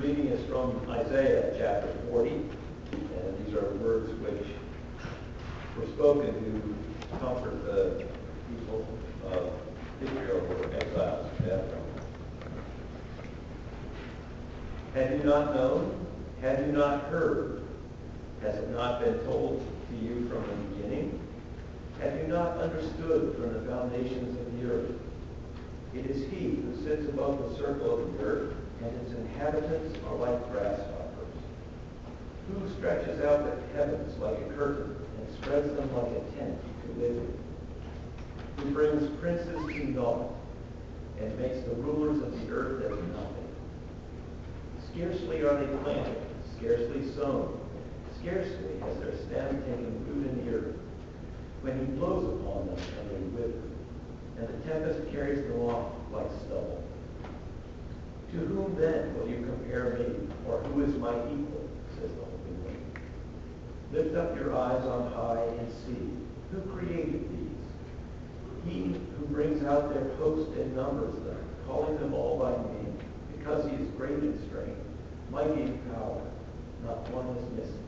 reading is from Isaiah chapter 40, and these are words which were spoken to comfort the people of Israel who were exiles in Babylon. Had you not known? Had you not heard? Has it not been told to you from the beginning? Have you not understood from the foundations of the earth? It is he who sits above the circle of the earth, and its inhabitants are like grasshoppers. Who stretches out the heavens like a curtain and spreads them like a tent to live in? Who brings princes to naught and makes the rulers of the earth as nothing? Scarcely are they planted, scarcely sown, scarcely has their stem taken root in the earth, when he blows upon them and they wither, and the tempest carries them off like stubble. To whom then will you compare me, or who is my equal, says the Holy One. Lift up your eyes on high and see, who created these? He who brings out their host and numbers them, calling them all by name, because he is great in strength, mighty in power, not one is missing.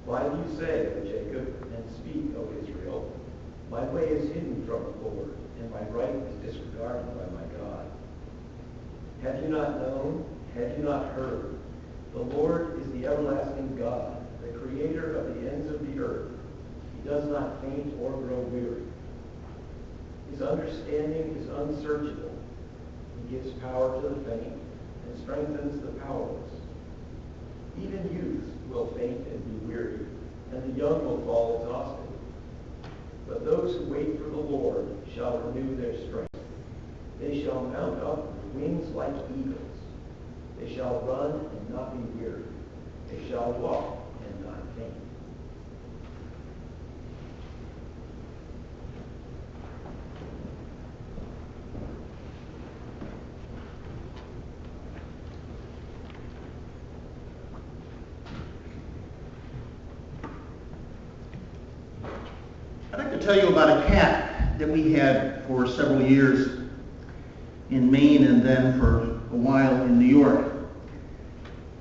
Why do you say, O Jacob, and speak, O Israel? My way is hidden from the Lord, and my right is disregarded by my God. Have you not known? Have you not heard? The Lord is the everlasting God, the creator of the ends of the earth. He does not faint or grow weary. His understanding is unsearchable. He gives power to the faint and strengthens the powerless. Even youths will faint and be weary, and the young will fall exhausted. But those who wait for the Lord shall renew their strength. They shall mount up with wings like eagles. They shall run and not be weary. They shall walk and not faint. I'd like to tell you about a cat that we had for several years in Maine and then for a while in New York.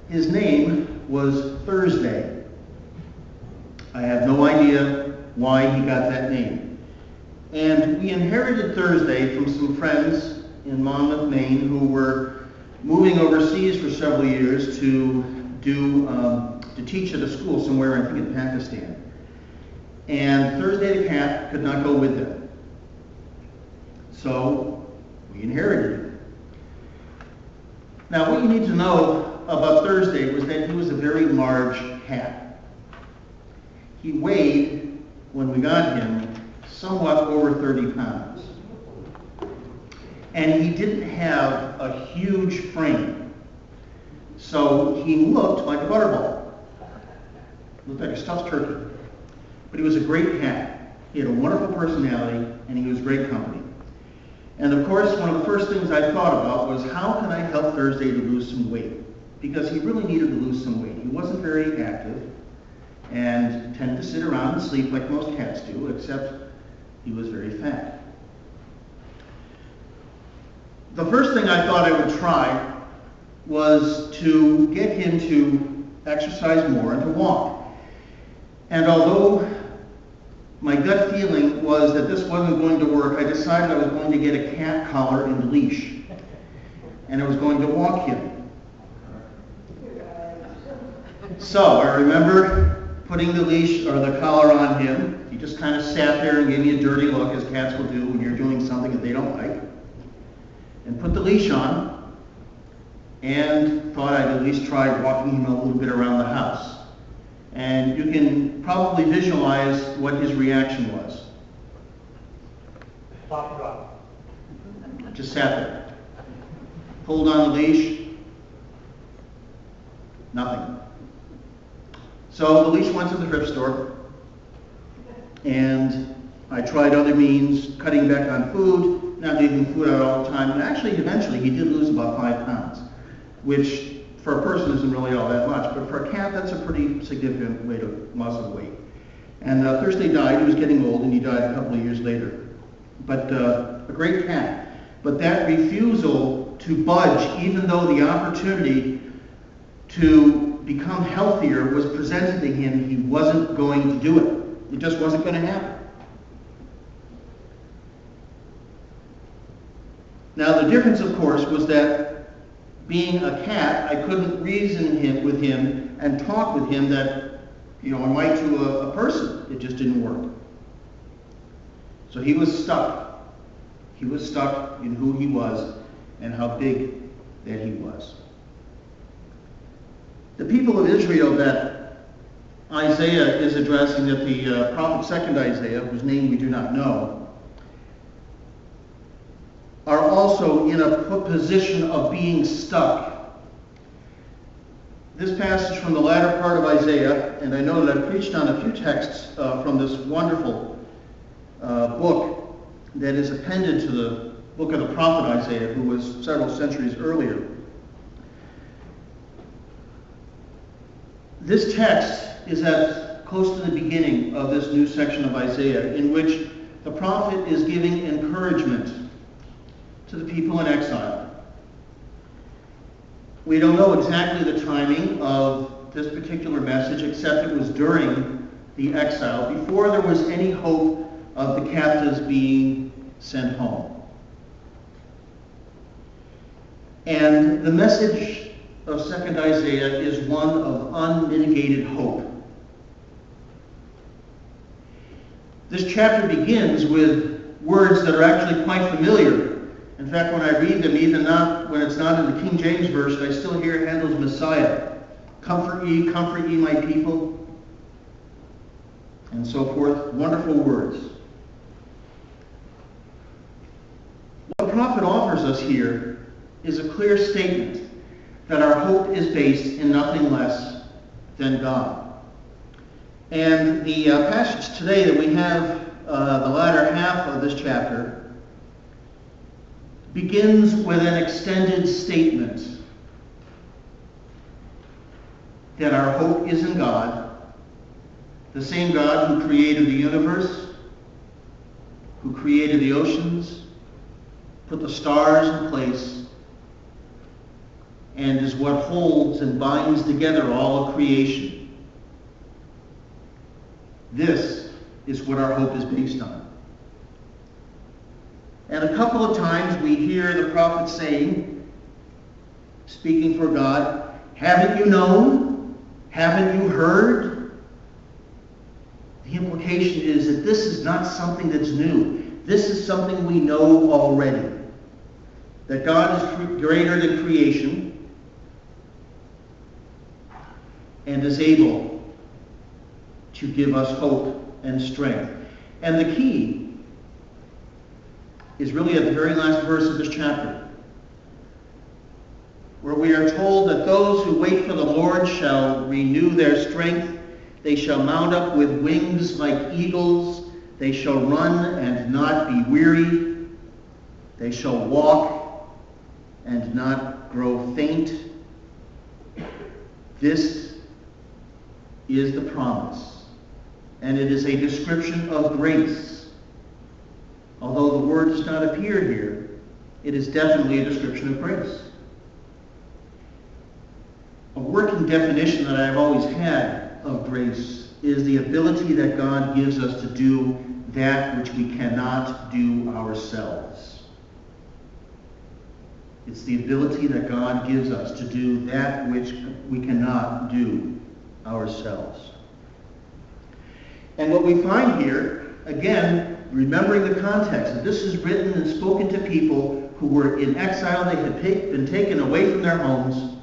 His name was Thursday. I have no idea why he got that name. And we inherited Thursday from some friends in Monmouth, Maine, who were moving overseas for several years to teach at a school somewhere, I think in Pakistan. And Thursday the cat could not go with them. So we inherited him. Now what you need to know about Thursday was that he was a very large cat. He weighed, when we got him, somewhat over 30 pounds. And he didn't have a huge frame. So he looked like a butterball. Looked like a stuffed turkey. But he was a great cat. He had a wonderful personality, and he was great company. And of course, one of the first things I thought about was, how can I help Thursday to lose some weight? Because he really needed to lose some weight. He wasn't very active, and tended to sit around and sleep like most cats do, except he was very fat. The first thing I thought I would try was to get him to exercise more and to walk. And although my gut feeling was that this wasn't going to work, I decided I was going to get a cat collar and a leash. And I was going to walk him. So I remember putting the leash or the collar on him. He just kind of sat there and gave me a dirty look, as cats will do when you're doing something that they don't like. And put the leash on, and thought I'd at least try walking him a little bit around the house. And you can probably visualize what his reaction was. Stop, drop. Just sat there. Pulled on the leash. Nothing. So the leash went to the thrift store, and I tried other means, cutting back on food, not leaving food out all the time. And actually, eventually, he did lose about 5 pounds, which for a person isn't really all that much, but for a cat, that's a pretty significant rate of loss of weight. And Thursday died. He was getting old, and he died a couple of years later. But a great cat. But that refusal to budge, even though the opportunity to become healthier was presented to him. He wasn't going to do it. It just wasn't going to happen. Now, the difference, of course, was that being a cat, I couldn't reason with him and talk with him that, I might to a person. It just didn't work. So he was stuck. He was stuck in who he was and how big that he was. The people of Israel that Isaiah is addressing, that the prophet second Isaiah, whose name we do not know, are also in a position of being stuck. This passage from the latter part of Isaiah, and I know that I've preached on a few texts from this wonderful book that is appended to the book of the prophet Isaiah, who was several centuries earlier. This text is at close to the beginning of this new section of Isaiah, in which the prophet is giving encouragement to the people in exile. We don't know exactly the timing of this particular message, except it was during the exile, before there was any hope of the captives being sent home. And the message of 2nd Isaiah is one of unmitigated hope. This chapter begins with words that are actually quite familiar. In fact, when I read them, even when it's not in the King James Version, I still hear Handel's Messiah. Comfort ye, my people, and so forth. Wonderful words. What the prophet offers us here is a clear statement that our hope is based in nothing less than God. And the passage today that we have, the latter half of this chapter, begins with an extended statement that our hope is in God, the same God who created the universe, who created the oceans, put the stars in place, and is what holds and binds together all of creation. This is what our hope is based on. And a couple of times we hear the prophet saying, speaking for God, haven't you known? Haven't you heard? The implication is that this is not something that's new. This is something we know already. That God is greater than creation and is able to give us hope and strength. And the key is really at the very last verse of this chapter, where we are told that those who wait for the Lord shall renew their strength. They shall mount up with wings like eagles. They shall run and not be weary. They shall walk and not grow faint. This is the promise, and it is a description of grace. Although the word does not appear here, it is definitely a description of grace. A working definition that I've always had of grace is the ability that God gives us to do that which we cannot do ourselves. It's the ability that God gives us to do that which we cannot do ourselves. And what we find here, again, remembering the context, that this is written and spoken to people who were in exile. They had been taken away from their homes,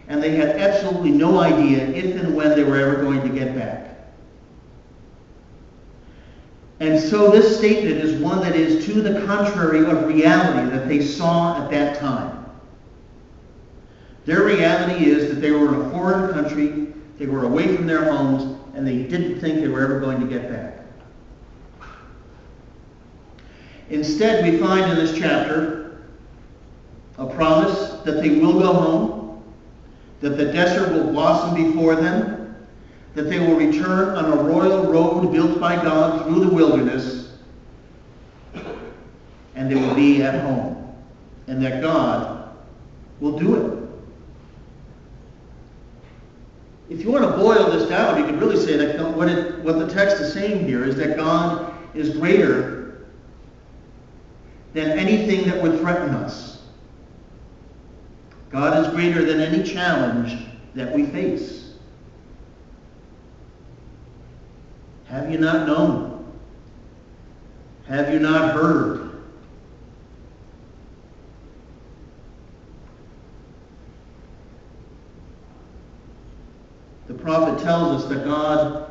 and they had absolutely no idea if and when they were ever going to get back. And so this statement is one that is to the contrary of reality that they saw at that time. Their reality is that they were in a foreign country, they were away from their homes, and they didn't think they were ever going to get back. Instead, we find in this chapter a promise that they will go home, that the desert will blossom before them, that they will return on a royal road built by God through the wilderness, and they will be at home. and that God will do it. If you want to boil this down, you could really say that what the text is saying here is that God is greater than anything that would threaten us. God is greater than any challenge that we face. Have you not known? Have you not heard? The prophet tells us that God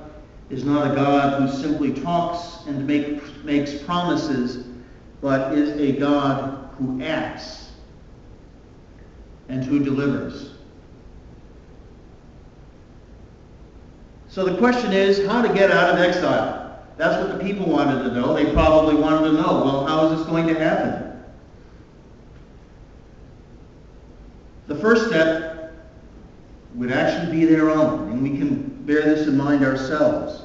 is not a God who simply talks and makes promises, but is a God who acts and who delivers. So the question is, how to get out of exile. That's what the people wanted to know. They probably wanted to know, well, how is this going to happen? The first step would actually be their own, and we can bear this in mind ourselves,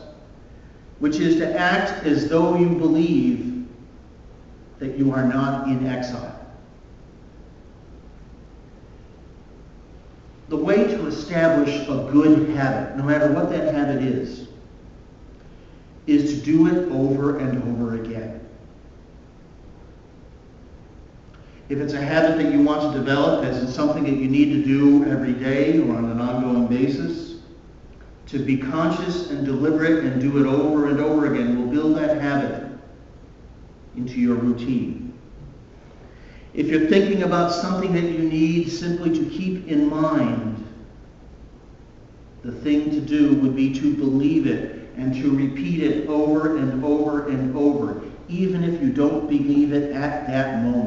which is to act as though you believe that you are not in exile. The way to establish a good habit, no matter what that habit is to do it over and over again. If it's a habit that you want to develop, as it's something that you need to do every day or on an ongoing basis, to be conscious and deliberate and do it over and over again will build that habit into your routine. If you're thinking about something that you need simply to keep in mind, the thing to do would be to believe it and to repeat it over and over and over, even if you don't believe it at that moment.